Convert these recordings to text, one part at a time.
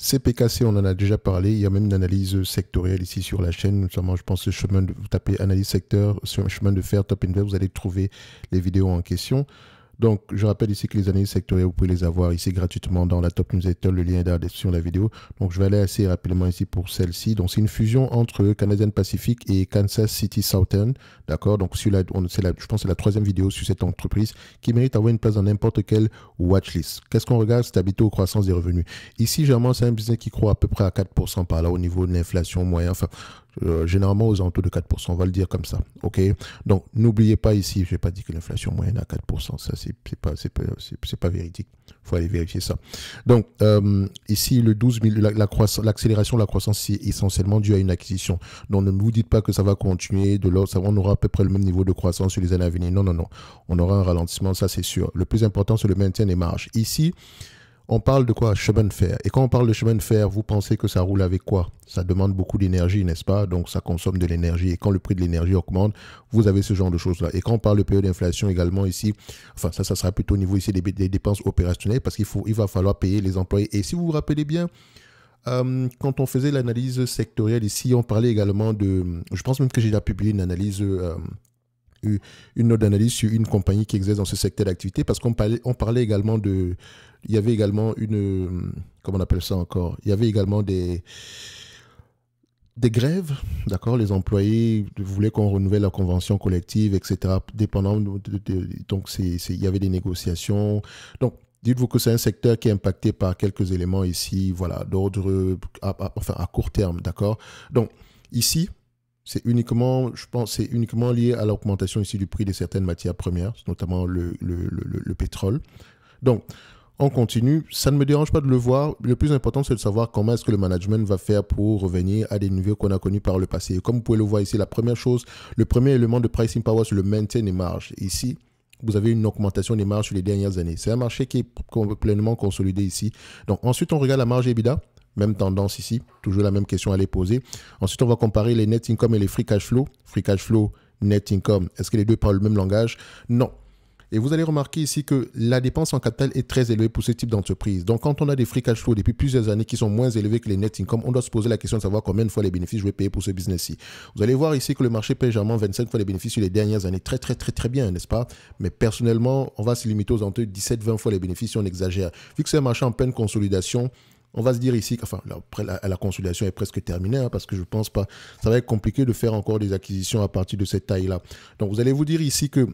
CPKC, on en a déjà parlé. Il y a même une analyse sectorielle ici sur la chaîne, notamment, je pense, vous tapez analyse secteur, sur chemin de fer, Top Invest, vous allez trouver les vidéos en question. Donc, je rappelle ici que les analyses sectorielles, vous pouvez les avoir ici gratuitement dans la Top Newsletter. Le lien est dans la description de la vidéo. Donc, je vais aller assez rapidement ici pour celle-ci. Donc, c'est une fusion entre Canadian Pacific et Kansas City Southern. D'accord. Donc, je pense que c'est la troisième vidéo sur cette entreprise qui mérite d'avoir une place dans n'importe quelle watchlist. Qu'est-ce qu'on regarde? Stabilité aux croissances des revenus. Ici, généralement, c'est un business qui croît à peu près à 4% par là au niveau de l'inflation moyenne. Enfin, généralement aux alentours de 4%, on va le dire comme ça. OK? Donc, n'oubliez pas ici, je n'ai pas dit que l'inflation moyenne est à 4%. Ça, c'est pas véridique. Il faut aller vérifier ça. Donc, ici, le 12 000, l'accélération de la croissance est essentiellement due à une acquisition. Donc, ne vous dites pas que ça va continuer de l'autre. On aura à peu près le même niveau de croissance sur les années à venir. Non, non, non. On aura un ralentissement, ça, c'est sûr. Le plus important, c'est le maintien des marges. Ici, on parle de quoi? Chemin de fer. Et quand on parle de chemin de fer, vous pensez que ça roule avec quoi? Ça demande beaucoup d'énergie, n'est-ce pas? Donc, ça consomme de l'énergie. Et quand le prix de l'énergie augmente, vous avez ce genre de choses-là. Et quand on parle de période d'inflation également ici, enfin, ça sera plutôt au niveau ici des dépenses opérationnelles parce il va falloir payer les employés. Et si vous vous rappelez bien, quand on faisait l'analyse sectorielle ici, on parlait également de... Je pense même que j'ai déjà publié une analyse... une note d'analyse sur une compagnie qui exerce dans ce secteur d'activité parce qu'on parlait également de... Il y avait également une... Comment on appelle ça encore? Il y avait également des grèves, d'accord? Les employés voulaient qu'on renouvelle la convention collective, etc. Dépendant donc, il y avait des négociations. Donc, dites-vous que c'est un secteur qui est impacté par quelques éléments ici, voilà, d'ordre à court terme, d'accord? Donc, ici... C'est uniquement, je pense, c'est uniquement lié à l'augmentation ici du prix de certaines matières premières, notamment le pétrole. Donc, on continue. Ça ne me dérange pas de le voir. Le plus important, c'est de savoir comment est-ce que le management va faire pour revenir à des niveaux qu'on a connus par le passé. Et comme vous pouvez le voir ici, la première chose, le premier élément de pricing power, c'est le maintien des marges. Ici, vous avez une augmentation des marges sur les dernières années. C'est un marché qui est pleinement consolidé ici. Donc, ensuite, on regarde la marge EBITDA. Même tendance ici, toujours la même question à les poser. Ensuite, on va comparer les net income et les free cash flow. Free cash flow, net income, est-ce que les deux parlent le même langage? Non. Et vous allez remarquer ici que la dépense en capital est très élevée pour ce type d'entreprise. Donc, quand on a des free cash flow depuis plusieurs années qui sont moins élevés que les net income, on doit se poser la question de savoir combien de fois les bénéfices je vais payer pour ce business-ci. Vous allez voir ici que le marché paye généralement 25 fois les bénéfices sur les dernières années. Très, très, très, très bien, n'est-ce pas? Mais personnellement, on va se limiter aux alentours de 17-20 fois les bénéfices si on exagère. Vu que c'est un marché en pleine consolidation, on va se dire ici qu'enfin, après la consolidation est presque terminée, hein, parce que je ne pense pas, ça va être compliqué de faire encore des acquisitions à partir de cette taille-là. Donc, vous allez vous dire ici que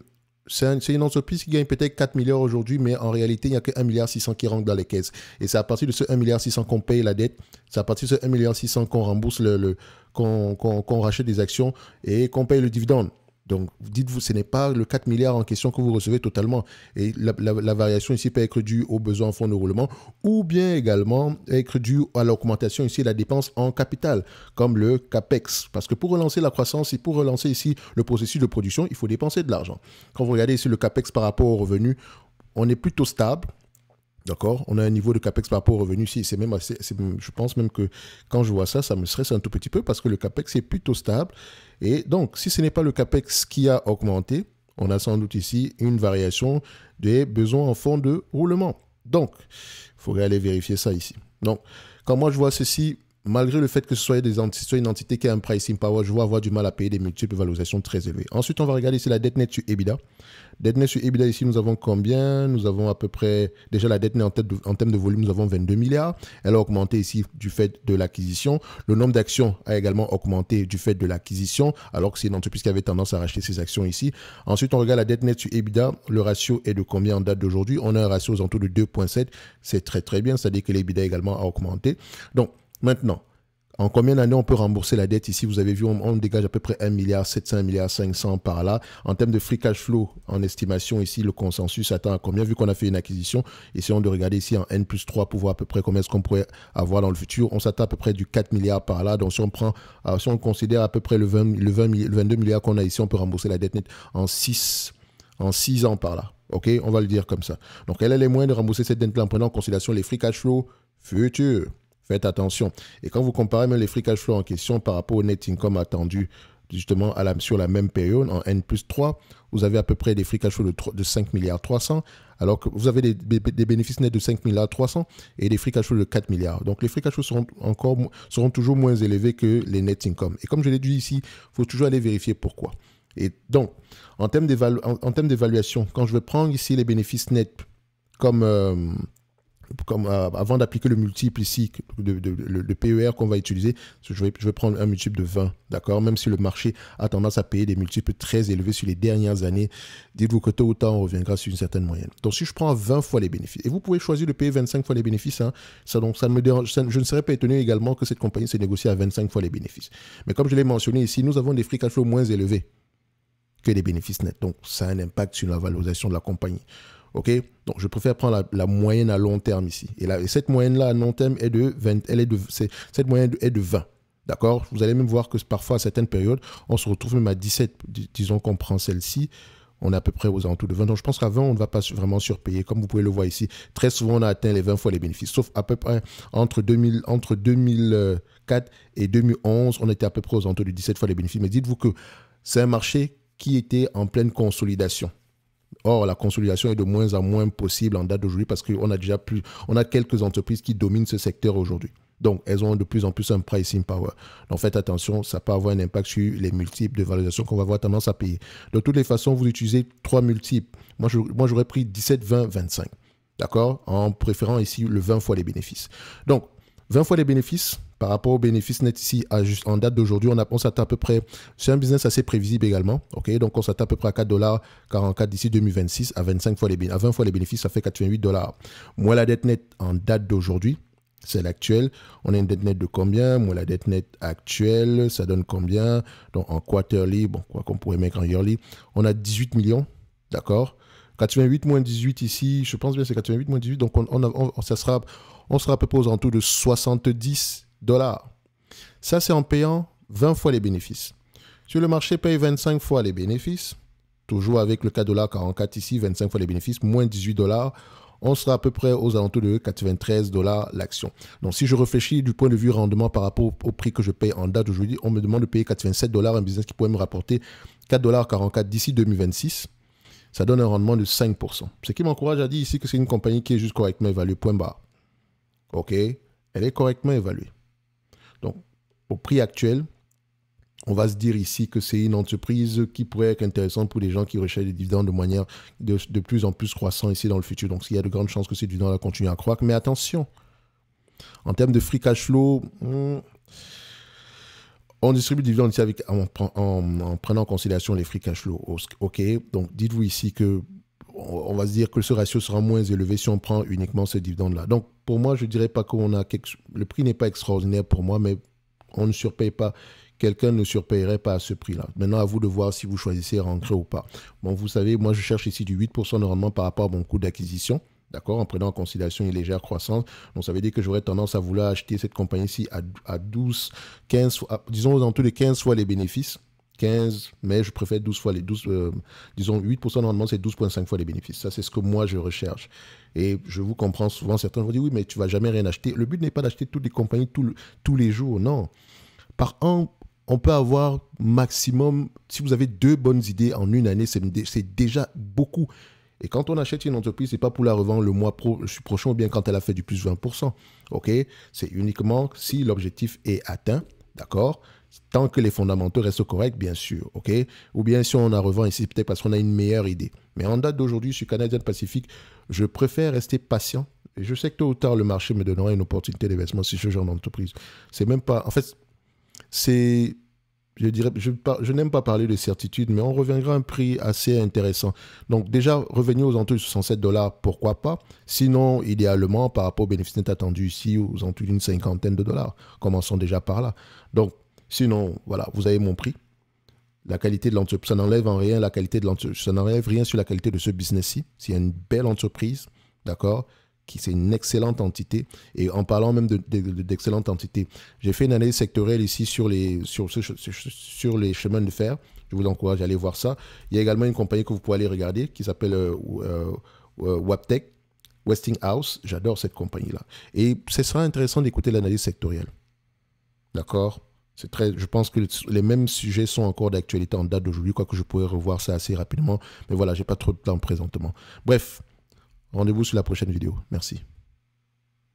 c'est une entreprise qui gagne peut-être 4 milliards aujourd'hui, mais en réalité, il n'y a que 1,6 milliard qui rentre dans les caisses. Et c'est à partir de ce 1,6 milliard qu'on paye la dette, c'est à partir de ce 1,6 milliard qu'on rembourse, qu'on rachète des actions et qu'on paye le dividende. Donc, dites-vous, ce n'est pas le 4 milliards en question que vous recevez totalement. Et la variation ici peut être due aux besoins en fonds de roulement ou bien également être due à l'augmentation ici de la dépense en capital, comme le CAPEX. Parce que pour relancer la croissance et pour relancer ici le processus de production, il faut dépenser de l'argent. Quand vous regardez ici le CAPEX par rapport aux revenus, on est plutôt stable. D'accord? On a un niveau de CAPEX par rapport au revenu ici. C'est même assez, je pense même que quand je vois ça, ça me stresse un tout petit peu parce que le CAPEX est plutôt stable. Et donc, si ce n'est pas le CAPEX qui a augmenté, on a sans doute ici une variation des besoins en fonds de roulement. Donc, il faudrait aller vérifier ça ici. Donc, quand moi je vois ceci, malgré le fait que ce soit une entité qui a un pricing power, je vais avoir du mal à payer des multiples valorisations très élevées. Ensuite, on va regarder ici la dette nette sur EBITDA. Dette nette sur EBITDA, ici, nous avons combien? Nous avons à peu près, déjà la dette nette en termes de volume, nous avons 22 milliards. Elle a augmenté ici du fait de l'acquisition. Le nombre d'actions a également augmenté du fait de l'acquisition, alors que c'est une entreprise qui avait tendance à racheter ses actions ici. Ensuite, on regarde la dette nette sur EBITDA. Le ratio est de combien en date d'aujourd'hui? On a un ratio aux alentours de 2,7. C'est très, très bien. C'est-à-dire que l'EBITDA également a augmenté. Donc, maintenant, en combien d'années on peut rembourser la dette? Ici, vous avez vu, on dégage à peu près 1,7 milliard, 1,5 milliard par là. En termes de free cash flow, en estimation, ici, le consensus attend à combien? Vu qu'on a fait une acquisition, essayons de regarder ici en N+3 pour voir à peu près combien est-ce qu'on pourrait avoir dans le futur. On s'attend à peu près du 4 milliards par là. Donc, si on considère à peu près le 22 milliards qu'on a ici, on peut rembourser la dette nette en 6 ans par là. OK? On va le dire comme ça. Donc, quel est les moyens de rembourser cette dette-là en prenant en considération les free cash flow futurs? Faites attention. Et quand vous comparez même les free cash flow en question par rapport au net income attendu justement sur la même période, en N+3, vous avez à peu près des free cash flow de 5 milliards 300, alors que vous avez des bénéfices nets de 5 milliards 300 et des free cash flow de 4 milliards. Donc les free cash flow seront toujours moins élevés que les net income. Et comme je l'ai dit ici, il faut toujours aller vérifier pourquoi. Et donc, en termes d'évaluation, quand je vais prendre ici les bénéfices nets comme avant d'appliquer le multiple ici, le PER qu'on va utiliser, je vais prendre un multiple de 20, d'accord? Même si le marché a tendance à payer des multiples très élevés sur les dernières années, dites-vous que tôt ou tard, on reviendra sur une certaine moyenne. Donc, si je prends 20 fois les bénéfices, et vous pouvez choisir de payer 25 fois les bénéfices, hein, donc ça ne me dérange, je ne serais pas étonné également que cette compagnie se négocie à 25 fois les bénéfices. Mais comme je l'ai mentionné ici, nous avons des free cash flow moins élevés que les bénéfices nets. Donc, ça a un impact sur la valorisation de la compagnie. OK? Donc, je préfère prendre la moyenne à long terme ici. Et cette moyenne-là à long terme est de 20. Cette moyenne est de 20. D'accord? Vous allez même voir que parfois, à certaines périodes, on se retrouve même à 17. Disons qu'on prend celle-ci, on est à peu près aux alentours de 20. Donc, je pense qu'à 20, on ne va pas vraiment surpayer. Comme vous pouvez le voir ici, très souvent, on a atteint les 20 fois les bénéfices. Sauf à peu près entre 2004 et 2011, on était à peu près aux alentours de 17 fois les bénéfices. Mais dites-vous que c'est un marché qui était en pleine consolidation. Or, la consolidation est de moins en moins possible en date d'aujourd'hui parce qu'on a quelques entreprises qui dominent ce secteur aujourd'hui. Donc, elles ont de plus en plus un pricing power. Donc, faites attention, ça peut avoir un impact sur les multiples de valorisation qu'on va avoir tendance à payer. De toutes les façons, vous utilisez 3 multiples. Moi, j'aurais pris 17, 20, 25. D'accord? En préférant ici le 20 fois les bénéfices. Donc, 20 fois les bénéfices par rapport aux bénéfices nets ici, en date d'aujourd'hui, on s'attend à peu près, c'est un business assez prévisible également, ok? Donc on s'attend à peu près à 4,44$ d'ici 2026, à 20 fois les bénéfices, ça fait 88$. Moins la dette nette en date d'aujourd'hui, c'est l'actuel, on a une dette nette de combien? Moins la dette nette actuelle, ça donne combien? Donc en quarterly, bon, quoi qu'on pourrait mettre en yearly, on a 18 millions, d'accord? 88 moins 18 ici, je pense bien c'est 88 moins 18, donc on sera à peu près aux alentours de 70$. Ça, c'est en payant 20 fois les bénéfices. Sur le marché, paye 25 fois les bénéfices, toujours avec le 4,44$ ici, 25 fois les bénéfices, moins 18$, on sera à peu près aux alentours de 93$ l'action. Donc, si je réfléchis du point de vue rendement par rapport au prix que je paye en date d'aujourd'hui, on me demande de payer 87$, un business qui pourrait me rapporter 4,44$ d'ici 2026. Ça donne un rendement de 5%. Ce qui m'encourage à dire ici que c'est une compagnie qui est juste correctement évaluée, point barre. OK? Elle est correctement évaluée. Donc, au prix actuel, on va se dire ici que c'est une entreprise qui pourrait être intéressante pour les gens qui recherchent des dividendes de manière de plus en plus croissant ici dans le futur. Donc, il y a de grandes chances que ces dividendes continuent à croître. Mais attention, en termes de free cash flow, on distribue des dividendes ici en prenant en considération les free cash flow. OK, donc dites-vous ici que on va se dire que ce ratio sera moins élevé si on prend uniquement ce dividende-là. Donc, pour moi, je ne dirais pas le prix n'est pas extraordinaire pour moi, mais on ne surpaye pas. Quelqu'un ne surpayerait pas à ce prix-là. Maintenant, à vous de voir si vous choisissez rentrer ou pas. Bon, vous savez, moi, je cherche ici du 8% de rendement par rapport à mon coût d'acquisition. D'accord, en prenant en considération une légère croissance. Donc, ça veut dire que j'aurais tendance à vouloir acheter cette compagnie-ci à 12, 15, disons aux alentours de 15 fois les bénéfices. 15, mais je préfère 12 fois les 12, disons 8% de rendement, c'est 12,5 fois les bénéfices. Ça, c'est ce que moi, je recherche. Et je vous comprends souvent, certains vont dire, oui, mais tu ne vas jamais rien acheter. Le but n'est pas d'acheter toutes les compagnies tous les jours, non. Par an, on peut avoir maximum, si vous avez 2 bonnes idées en une année, c'est déjà beaucoup. Et quand on achète une entreprise, ce n'est pas pour la revendre le mois prochain ou bien quand elle a fait du plus 20%. OK? C'est uniquement si l'objectif est atteint, d'accord? Tant que les fondamentaux restent corrects, bien sûr, ok? Ou bien si on a revend ici, peut-être parce qu'on a une meilleure idée. Mais en date d'aujourd'hui, sur Canadian Pacific, je préfère rester patient. Et je sais que tôt ou tard, le marché me donnera une opportunité d'investissement sur ce genre d'entreprise. C'est même pas... En fait, c'est... Je dirais, je n'aime pas parler de certitude, mais on reviendra à un prix assez intéressant. Donc déjà, revenir aux alentours de 67$, pourquoi pas? Sinon, idéalement, par rapport aux bénéfices nets attendus ici, aux alentours d'une $50. Commençons déjà par là. Donc, sinon, voilà, vous avez mon prix. La qualité de l'entreprise, ça n'enlève en rien la qualité de l'entreprise, ça n'enlève rien sur la qualité de ce business-ci. C'est une belle entreprise, d'accord? C'est une excellente entité. Et en parlant même d'excellente entité, j'ai fait une analyse sectorielle ici sur les chemins de fer. Je vous encourage à aller voir ça. Il y a également une compagnie que vous pouvez aller regarder qui s'appelle Wabtec, Westinghouse. J'adore cette compagnie-là. Et ce sera intéressant d'écouter l'analyse sectorielle. D'accord? Je pense que les mêmes sujets sont encore d'actualité en date d'aujourd'hui, quoique je pourrais revoir ça assez rapidement. Mais voilà, j'ai pas trop de temps présentement. Bref, rendez-vous sur la prochaine vidéo. Merci.